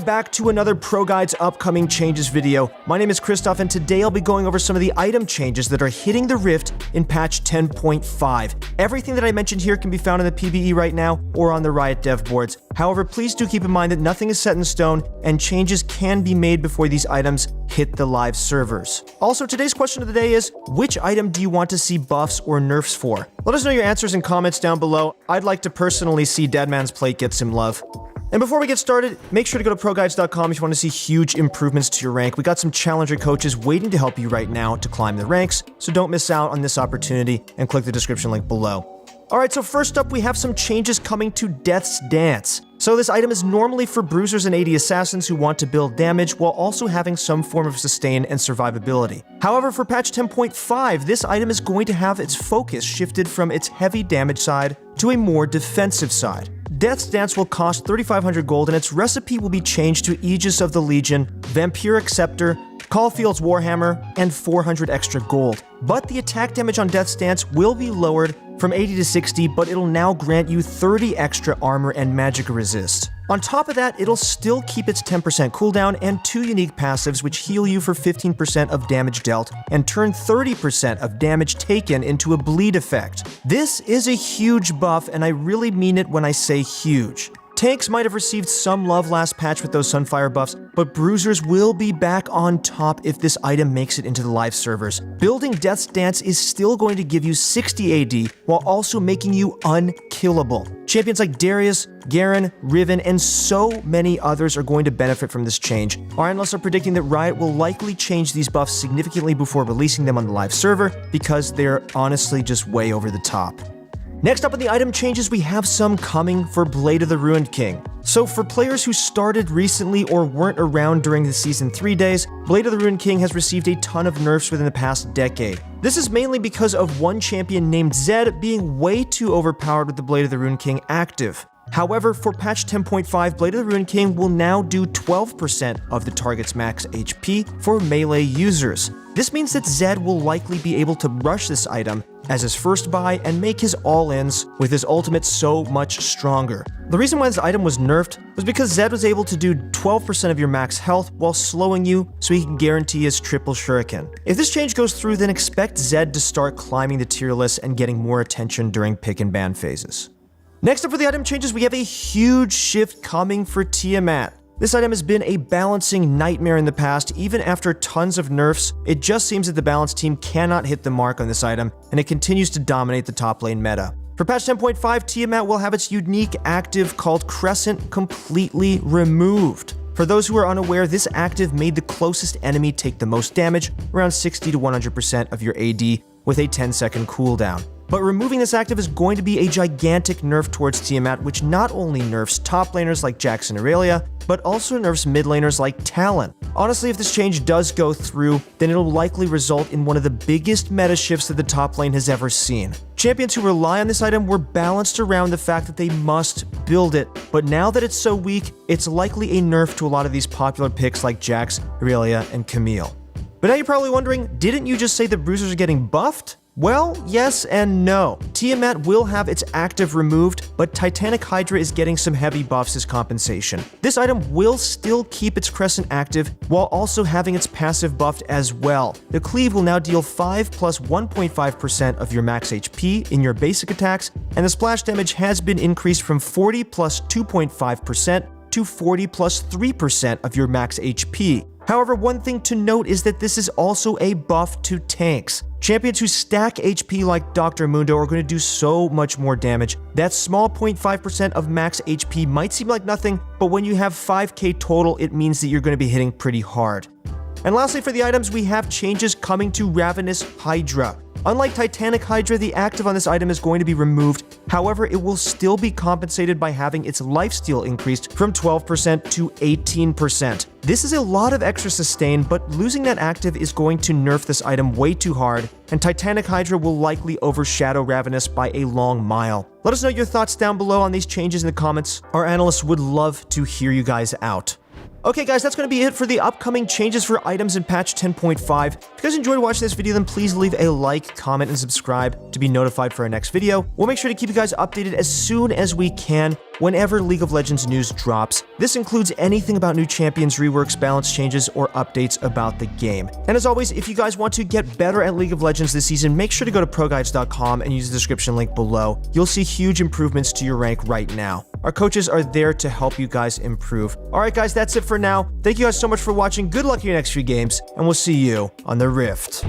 back to another Pro Guide's upcoming changes video. My name is Christoph, and today I'll be going over some of the item changes that are hitting the Rift in patch 10.5. Everything that I mentioned here can be found in the PBE right now or on the Riot dev boards. However, please do keep in mind that nothing is set in stone and changes can be made before these items hit the live servers. Also, today's question of the day is, which item do you want to see buffs or nerfs for? Let us know your answers in comments down below. I'd like to personally see Deadman's Plate get some love. And before we get started, make sure to go to ProGuides.com if you want to see huge improvements to your rank. We got some challenger coaches waiting to help you right now to climb the ranks, so don't miss out on this opportunity and click the description link below. Alright, so first up we have some changes coming to Death's Dance. So this item is normally for bruisers and AD assassins who want to build damage while also having some form of sustain and survivability. However, for patch 10.5, this item is going to have its focus shifted from its heavy damage side to a more defensive side. Death's Dance will cost 3,500 gold and its recipe will be changed to Aegis of the Legion, Vampiric Scepter, Caulfield's Warhammer, and 400 extra gold. But the attack damage on Death's Dance will be lowered from 80 to 60, but it'll now grant you 30 extra armor and magic resist. On top of that, it'll still keep its 10% cooldown and 2 unique passives which heal you for 15% of damage dealt and turn 30% of damage taken into a bleed effect. This is a huge buff, and I really mean it when I say huge. Tanks might have received some love last patch with those Sunfire buffs, but bruisers will be back on top if this item makes it into the live servers. Building Death's Dance is still going to give you 60 AD while also making you unkillable. Champions like Darius, Garen, Riven, and so many others are going to benefit from this change. Our analysts are predicting that Riot will likely change these buffs significantly before releasing them on the live server because they're honestly just way over the top. Next up on the item changes, we have some coming for Blade of the Ruined King. So for players who started recently or weren't around during the Season 3 days, Blade of the Ruined King has received a ton of nerfs within the past decade. This is mainly because of one champion named Zed being way too overpowered with the Blade of the Ruined King active. However, for patch 10.5, Blade of the Ruined King will now do 12% of the target's max HP for melee users. This means that Zed will likely be able to rush this item as his first buy and make his all-ins with his ultimate so much stronger. The reason why this item was nerfed was because Zed was able to do 12% of your max health while slowing you so he can guarantee his triple shuriken. If this change goes through, then expect Zed to start climbing the tier list and getting more attention during pick and ban phases. Next up for the item changes, we have a huge shift coming for Tiamat. This item has been a balancing nightmare in the past. Even after tons of nerfs, it just seems that the balance team cannot hit the mark on this item, and it continues to dominate the top lane meta. For patch 10.5, Tiamat will have its unique active called Crescent completely removed. For those who are unaware, this active made the closest enemy take the most damage, around 60 to 100% of your AD, with a 10-second cooldown. But removing this active is going to be a gigantic nerf towards Tiamat, which not only nerfs top laners like Jax and Aurelia, but also nerfs mid laners like Talon. Honestly, if this change does go through, then it'll likely result in one of the biggest meta shifts that the top lane has ever seen. Champions who rely on this item were balanced around the fact that they must build it, but now that it's so weak, it's likely a nerf to a lot of these popular picks like Jax, Aurelia, and Camille. But now you're probably wondering, didn't you just say the bruisers are getting buffed? Well, yes and no. Tiamat will have its active removed, but Titanic Hydra is getting some heavy buffs as compensation. This item will still keep its Crescent active, while also having its passive buffed as well. The Cleave will now deal 5 plus 1.5% of your max HP in your basic attacks, and the splash damage has been increased from 40 plus 2.5% to 40 plus 3% of your max HP. However, one thing to note is that this is also a buff to tanks. Champions who stack HP like Dr. Mundo are going to do so much more damage. That small 0.5% of max HP might seem like nothing, but when you have 5k total, it means that you're going to be hitting pretty hard. And lastly, for the items, we have changes coming to Ravenous Hydra. Unlike Titanic Hydra, the active on this item is going to be removed. However, it will still be compensated by having its lifesteal increased from 12% to 18%. This is a lot of extra sustain, but losing that active is going to nerf this item way too hard, and Titanic Hydra will likely overshadow Ravenous by a long mile. Let us know your thoughts down below on these changes in the comments. Our analysts would love to hear you guys out. Okay guys, that's going to be it for the upcoming changes for items in patch 10.5. If you guys enjoyed watching this video, then please leave a like, comment, and subscribe to be notified for our next video. We'll make sure to keep you guys updated as soon as we can whenever League of Legends news drops. This includes anything about new champions, reworks, balance changes, or updates about the game. And as always, if you guys want to get better at League of Legends this season, make sure to go to ProGuides.com and use the description link below. You'll see huge improvements to your rank right now. Our coaches are there to help you guys improve. Alright guys, that's it for now. Thank you guys so much for watching. Good luck in your next few games, and we'll see you on the Rift.